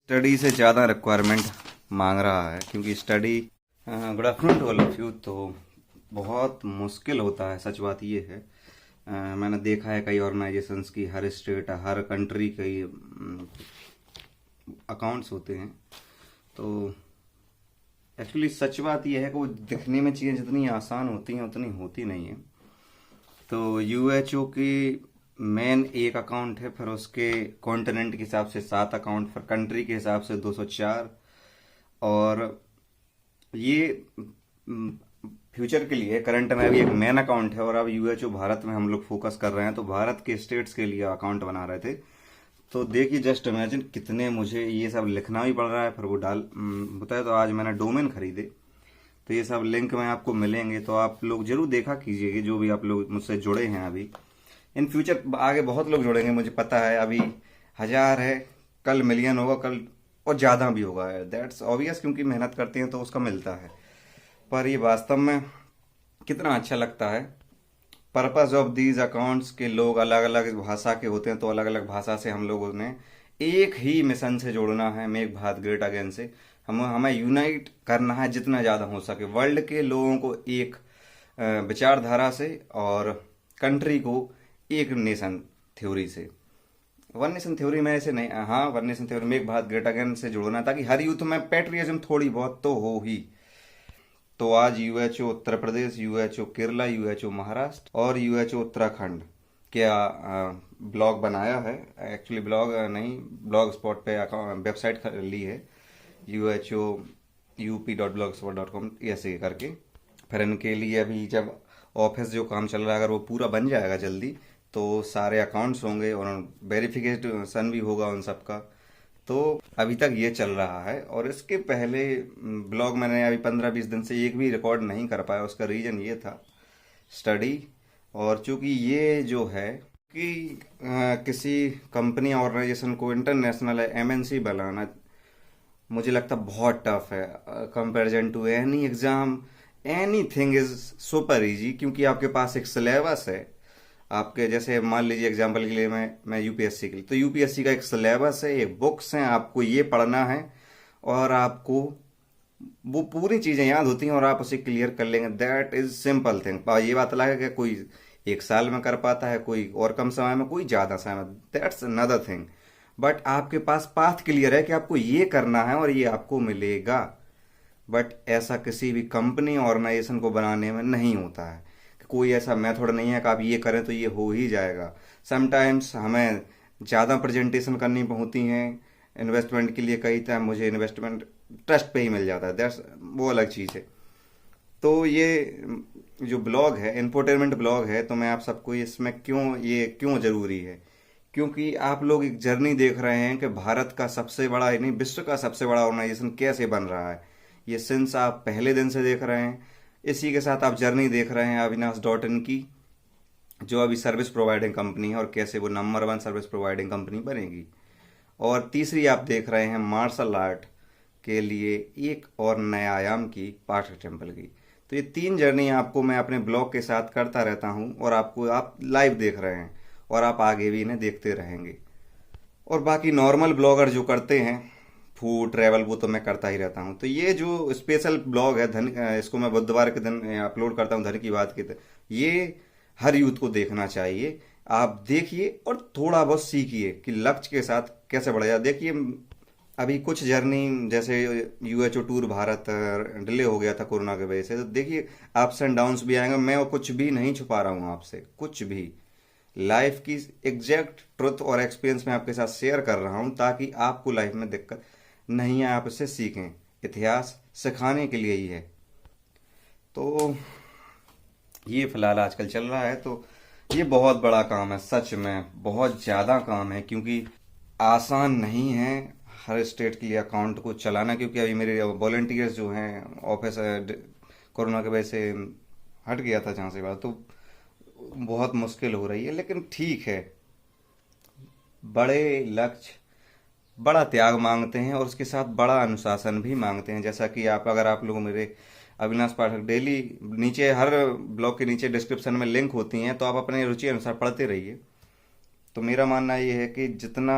Study से ज़्यादा requirement मांग रहा है क्योंकि study. Good afternoon to all of you. तो बहुत मुश्किल होता है, सच बात ये है। मैंने देखा है कई ऑर्गेनाइजेशंस की हर स्टेट हर कंट्री के अकाउंट्स होते हैं। तो एक्चुअली सच बात यह है कि वो दिखने में चीज़ें जितनी आसान होती हैं उतनी होती नहीं है। तो यूएचओ की मेन एक अकाउंट है, फिर उसके कॉन्टिनेंट के हिसाब से 7 अकाउंट, फिर कंट्री के हिसाब से 204। और ये फ्यूचर के लिए करंट में अभी एक मेन अकाउंट है। और अब यूएचओ भारत में हम लोग फोकस कर रहे हैं, तो भारत के स्टेट्स के लिए अकाउंट बना रहे थे। तो देखिए, जस्ट इमेजिन कितने मुझे ये सब लिखना भी पड़ रहा है, फिर वो बताया। तो आज मैंने डोमेन खरीदे, तो ये सब लिंक में आपको मिलेंगे, तो आप लोग जरूर देखा कीजिएगा। जो भी आप लोग मुझसे जुड़े हैं अभी, इन फ्यूचर आगे बहुत लोग जुड़ेंगे, मुझे पता है। अभी 1000 है, कल मिलियन होगा, कल और ज़्यादा भी होगा। दैट्स ऑब्वियस, क्योंकि मेहनत करते हैं तो उसका मिलता है। पर ये वास्तव में कितना अच्छा लगता है। पर्पस ऑफ दीज अकाउंट्स के लोग अलग अलग भाषा के होते हैं, तो अलग अलग भाषा से हम लोगों ने एक ही मिशन से जोड़ना है, मेक भारत ग्रेट अगेन से। हमें यूनाइट करना है जितना ज़्यादा हो सके वर्ल्ड के लोगों को एक विचारधारा से, और कंट्री को एक नेशन थ्योरी से। वन नेशन थ्योरी में ऐसे नहीं, हाँ, वन नेशन थ्योरी में एक भारत ग्रेट अगेन से जोड़ना, ताकि हर यूथ में पेट्रियटिज्म थोड़ी बहुत तो हो ही। तो आज यूएचओ उत्तर प्रदेश, यूएचओ केरला, यूएचओ महाराष्ट्र और यूएचओ उत्तराखंड क्या ब्लॉग बनाया है। एक्चुअली ब्लॉग नहीं, ब्लॉग स्पॉट पे वेबसाइट ली है, UHOUP.blogspot.com ऐसे करके। फिर इनके लिए अभी जब ऑफिस जो काम चल रहा है, अगर वो पूरा बन जाएगा जल्दी, तो सारे अकाउंट्स होंगे और वेरिफिकेशन भी होगा उन सबका। तो अभी तक ये चल रहा है। और इसके पहले ब्लॉग मैंने अभी 15-20 दिन से एक भी रिकॉर्ड नहीं कर पाया। उसका रीज़न ये था, स्टडी। और चूंकि ये जो है कि किसी कंपनी ऑर्गेनाइजेशन को इंटरनेशनल एमएनसी बनाना, मुझे लगता बहुत टफ है comparison to any exam. Anything is super easy, क्योंकि आपके पास एक सिलेबस है। आपके जैसे मान लीजिए एग्जाम्पल के लिए मैं यूपीएससी के लिए, तो यूपीएससी का एक सिलेबस है, एक बुक्स हैं, आपको ये पढ़ना है और आपको वो पूरी चीज़ें याद होती हैं और आप उसे क्लियर कर लेंगे। That is simple thing. ये बात अलग है कि कोई 1 साल में कर पाता है, कोई और कम समय में, कोई ज़्यादा समय में, दैट्स अनदर थिंग। बट आपके पास पाथ क्लियर है कि आपको ये करना है और ये आपको मिलेगा। बट ऐसा किसी भी कंपनी ऑर्गेनाइजेशन को बनाने में नहीं होता है। कोई ऐसा मेथड नहीं है कि आप ये करें तो ये हो ही जाएगा। समटाइम्स हमें ज़्यादा प्रेजेंटेशन करनी होती हैं इन्वेस्टमेंट के लिए। कई टाइम मुझे इन्वेस्टमेंट ट्रस्ट पे ही मिल जाता है, दैट्स वो अलग चीज़ है। तो ये जो ब्लॉग है, इंफोटेनमेंट ब्लॉग है, तो मैं आप सबको इसमें क्यों ज़रूरी है, क्योंकि आप लोग एक जर्नी देख रहे हैं कि भारत का सबसे बड़ा, नहीं विश्व का सबसे बड़ा ऑर्गेनाइजेशन कैसे बन रहा है। ये सिंस आप पहले दिन से देख रहे हैं। इसी के साथ आप जर्नी देख रहे हैं अविनाश.इन की, जो अभी सर्विस प्रोवाइडिंग कंपनी है, और कैसे वो नंबर 1 सर्विस प्रोवाइडिंग कंपनी बनेगी। और तीसरी आप देख रहे हैं मार्शल आर्ट के लिए एक और नया आयाम की पार्थ टेम्पल की। तो ये 3 जर्नी आपको मैं अपने ब्लॉग के साथ करता रहता हूँ, और आप लाइव देख रहे हैं और आप आगे भी इन्हें देखते रहेंगे। और बाकी नॉर्मल ब्लॉगर जो करते हैं फूड ट्रैवल, वो तो मैं करता ही रहता हूँ। तो ये जो स्पेशल ब्लॉग है इसको मैं बुधवार के दिन अपलोड करता हूँ, धन की बात के दिन। ये हर यूथ को देखना चाहिए। आप देखिए और थोड़ा बहुत सीखिए कि लक्ष्य के साथ कैसे बढ़ा जाए। देखिए, अभी कुछ जर्नी जैसे यूएचओ टूर भारत डिले हो गया था कोरोना की वजह से, तो देखिए अप्स एंड डाउन्स भी आएंगे। मैं कुछ भी नहीं छुपा रहा हूँ आपसे, कुछ भी। लाइफ की एग्जैक्ट ट्रुथ और एक्सपीरियंस मैं आपके साथ शेयर कर रहा हूँ, ताकि आपको लाइफ में दिक्कत नहीं है, आप इससे सीखें। इतिहास सिखाने के लिए ही है। तो ये फिलहाल आजकल चल रहा है। तो ये बहुत बड़ा काम है, सच में बहुत ज़्यादा काम है, क्योंकि आसान नहीं है हर स्टेट के लिए अकाउंट को चलाना। क्योंकि अभी मेरे वॉलंटियर्स जो हैं, ऑफिस कोरोना की वजह से हट गया था जहाँ से बात, तो बहुत मुश्किल हो रही है। लेकिन ठीक है, बड़े लक्ष्य बड़ा त्याग मांगते हैं, और उसके साथ बड़ा अनुशासन भी मांगते हैं। जैसा कि अगर आप लोग मेरे अविनाश पाठक डेली, नीचे हर ब्लॉग के नीचे डिस्क्रिप्शन में लिंक होती हैं, तो आप अपने रुचि अनुसार पढ़ते रहिए। तो मेरा मानना ये है कि जितना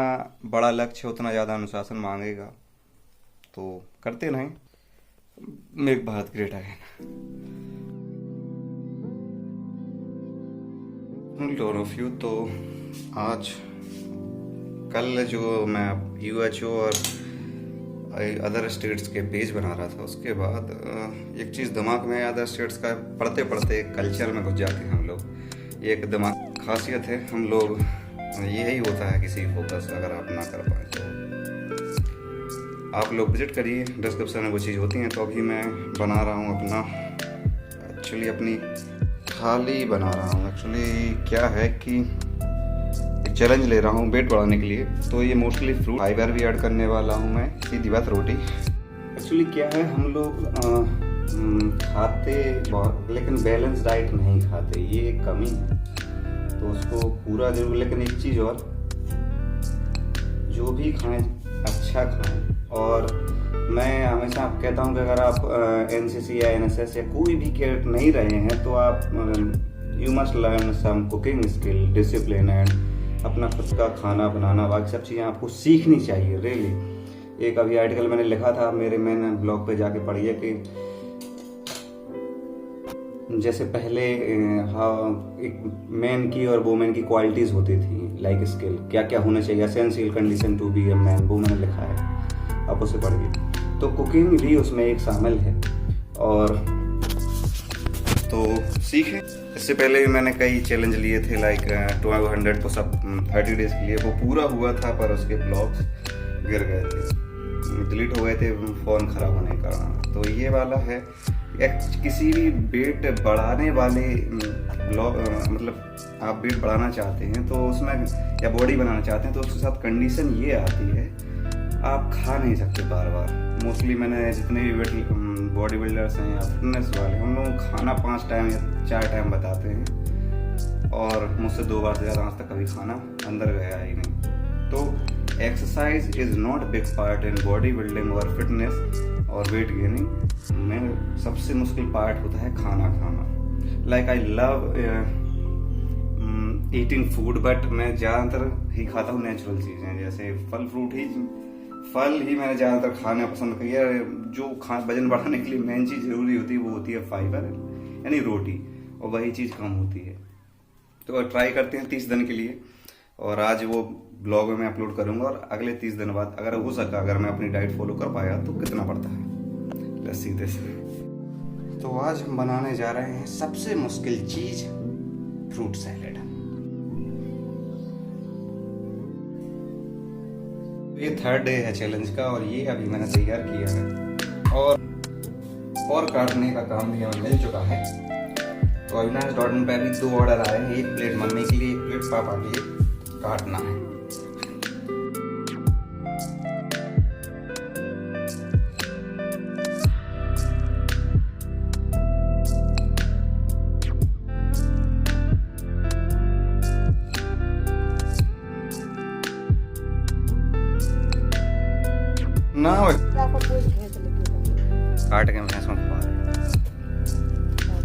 बड़ा लक्ष्य है उतना ज़्यादा अनुशासन मांगेगा, तो करते रहें। Make Bharat great again. All of you. तो आज कल जो मैं यूएचओ और अदर स्टेट्स के पेज बना रहा था, उसके बाद एक चीज़ दिमाग में, अदर स्टेट्स का पढ़ते पढ़ते कल्चर में घुस जाते हैं हम लोग। ये एक दिमाग खासियत है हम लोग, यही होता है किसी फोकस अगर आप ना कर पाए तो आप लोग विजिट करिए, डिस्क्रिप्शन में वो चीज़ होती हैं। तो अभी मैं बना रहा हूँ अपना, एक्चुअली अपनी थाली बना रहा हूँ। एक्चुअली क्या है कि एक चैलेंज ले रहा हूँ वेट बढ़ाने के लिए, तो ये मोस्टली फ्रूट फाइबर भी ऐड करने वाला हूँ मैं, सीधी बात रोटी। एक्चुअली क्या है, हम लोग खाते बहुत लेकिन बैलेंस डाइट नहीं खाते, ये एक कमी है, तो उसको पूरा जरूर। लेकिन एक चीज़ और, जो भी खाएं अच्छा खाएं। और मैं हमेशा आप कहता हूं कि अगर आप एनसीसी या एनएसएस या कोई भी कैडेट नहीं रहे हैं तो आप you must learn some cooking skill, discipline and अपना खुद का खाना बनाना, बाकी सब चीज़ें आपको सीखनी चाहिए रियली। एक अभी आर्टिकल मैंने लिखा था, मैंने ब्लॉग पे जाके पढ़िए कि जैसे पहले एक मैन की और वुमेन की क्वालिटीज़ होती थी, लाइक स्किल, क्या क्या होना चाहिए, essential condition to be a man, वो मैंने लिखा है, आप उसे पढ़िए। तो कुकिंग भी उसमें एक शामिल है, और तो सीखें। इससे पहले भी मैंने कई चैलेंज लिए थे, लाइक 1200 पुशअप 30 डेज के लिए, वो पूरा हुआ था पर उसके ब्लॉग्स गिर गए थे, डिलीट हो गए थे फ़ोन ख़राब होने के कारण। तो ये वाला है, किसी भी वेट बढ़ाने वाले ब्लॉग, मतलब आप वेट बढ़ाना चाहते हैं तो उसमें, या बॉडी बनाना चाहते हैं तो उसके साथ कंडीशन ये आती है, आप खा नहीं सकते बार बार। मोस्टली मैंने जितने भी वेट बॉडी बिल्डर्स हैं या फिटनेस वाले, हम लोग खाना 5 टाइम या 4 टाइम बताते हैं, और मुझसे 2 बार से ज़्यादा आज तक कभी खाना अंदर गया ही नहीं। तो exercise is not big part in body building और फिटनेस और वेट गेनिंग में सबसे मुश्किल पार्ट होता है खाना खाना। Like I love eating food, but मैं ज़्यादातर ही खाता हूँ नेचुरल चीज़ें, जैसे फल ही मैंने ज़्यादातर खाना पसंद किया। जो वजन बढ़ाने के लिए मेन चीज़ ज़रूरी होती है वो होती है फाइबर, यानी रोटी, और वही चीज़ कम होती है। तो ट्राई करते हैं 30 दिन के लिए, और आज वो ब्लॉग में मैं अपलोड करूँगा, और अगले 30 दिन बाद अगर हो सका, अगर मैं अपनी डाइट फॉलो कर पाया तो कितना पड़ता है सीधे से। तो आज हम बनाने जा रहे हैं सबसे मुश्किल चीज़, फ्रूट सैलेड। ये 3rd डे है चैलेंज का, और ये अभी मैंने तैयार किया है, और काटने का काम भी हमें मिल चुका है। तो अविनाश.in पे अभी 2 ऑर्डर आए हैं, 1 प्लेट मम्मी के लिए, 1 प्लेट पापा के लिए काटना है। ना काट के भैंस में खवा रहे,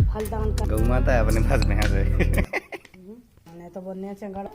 फलदान का गौ माता है अपने पास भैंस है। नहीं तो बोलने चंगड़